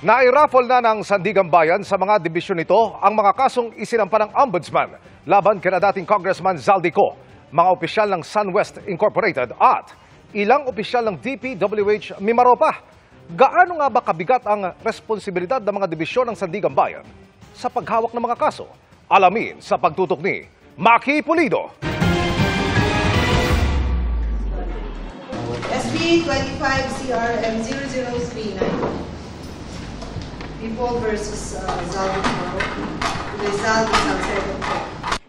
Nairaffle na ng Sandigan Bayan sa mga dibisyon nito ang mga kasong isinampa ng Ombudsman laban kina dating Congressman Zaldico, mga opisyal ng SunWest Incorporated at ilang opisyal ng DPWH Mimaropa. Gaano nga ba kabigat ang responsibilidad ng mga dibisyon ng Sandigan Bayan sa paghawak ng mga kaso? Alamin sa pagtutok ni Maki Pulido. SB 25 CRM 0039. People versus Zaldico. Rizal de Salcedo.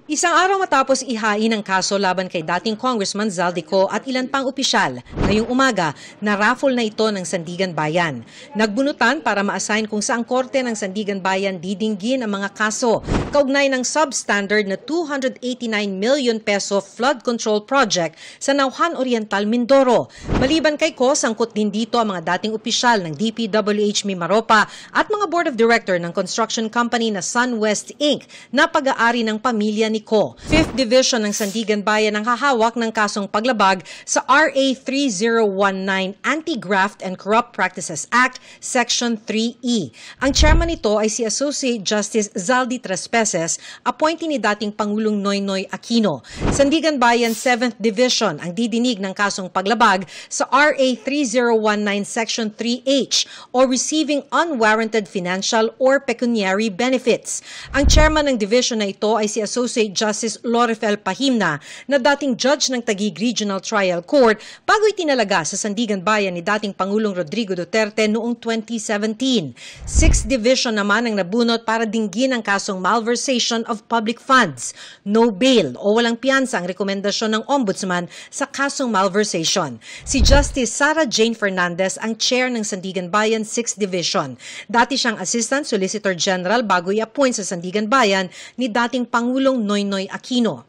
Isang araw matapos ihain ang kaso laban kay dating Congressman Zaldico at ilan pang opisyal, ngayong umaga, na-raffle na ito ng Sandigan Bayan. Nagbunutan para ma-assign kung saang korte ng Sandigan Bayan didinggin ang mga kaso, kaugnay ng substandard na 289 million peso flood control project sa Nauhan Oriental, Mindoro. Maliban kay Ko, sangkot din dito ang mga dating opisyal ng DPWH Mimaropa at mga board of director ng construction company na SunWest Inc. na pag-aari ng pamilya ni Ko. 5th Division ng Sandigan Bayan ang hahawak ng kasong paglabag sa RA 3019 Anti-Graft and Corrupt Practices Act, Section 3E. Ang chairman nito ay si Associate Justice Zaldi Trespeses, appointee ni dating Pangulong Noynoy Aquino. Sandigan Bayan 7th Division ang didinig ng kasong paglabag sa RA 3019 Section 3H o Receiving Unwarranted Financial or Pecuniary Benefits. Ang chairman ng division na ito ay si Associate Justice Lorifel Pahimna na dating judge ng Taguig Regional Trial Court bago itinalaga sa Sandigan Bayan ni dating Pangulong Rodrigo Duterte noong 2017. 6th Division naman ang nabunot para dinggin ang kasong malversation of public funds. No bail o walang piyansa ang rekomendasyon ng Ombudsman sa kasong malversation. Si Justice Sara Jane Fernandez ang chair ng Sandigan Bayan 6th Division. Dati siyang Assistant Solicitor General bago i-appoint sa Sandigan Bayan ni dating Pangulong Noynoy Aquino.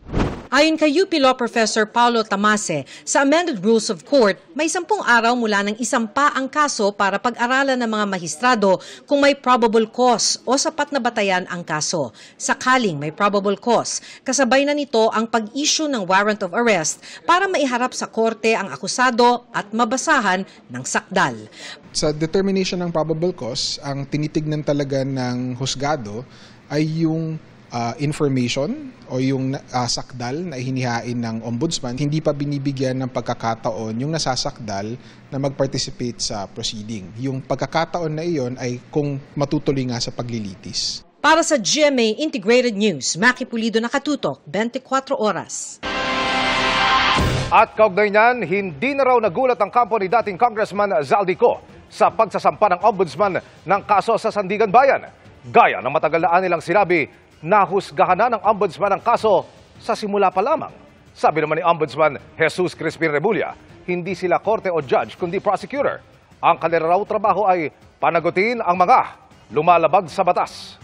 Ayon kay UP Law Professor Paulo Tamase, sa amended rules of court, may 10 araw mula nang isampa ang kaso para pag-aralan ng mga mahistrado kung may probable cause o sapat na batayan ang kaso. Sakaling may probable cause, kasabay na nito ang pag-issue ng warrant of arrest para maiharap sa korte ang akusado at mabasahan ng sakdal. Sa determination ng probable cause, ang tinitignan talaga ng husgado ay yung information o yung sakdal na hinihain ng ombudsman. Hindi pa binibigyan ng pagkakataon yung nasasakdal na mag-participate sa proceeding. Yung pagkakataon na iyon ay kung matutuloy nga sa paglilitis. Para sa GMA Integrated News, Maki Pulido, nakatutok, 24 oras. At kaugnay niyan, hindi na raw nagulat ang kampo ni dating Congressman Zaldico sa pagsasampa ng Ombudsman ng kaso sa Sandigan Bayan. Gaya ng matagal na nilang sinabi, nahusgahan na ng Ombudsman ang kaso sa simula pa lamang. Sabi naman ni Ombudsman Jesus Crispin Rebulla, hindi sila korte o judge kundi prosecutor. Ang kanila raw trabaho ay panagutin ang mga lumalabag sa batas.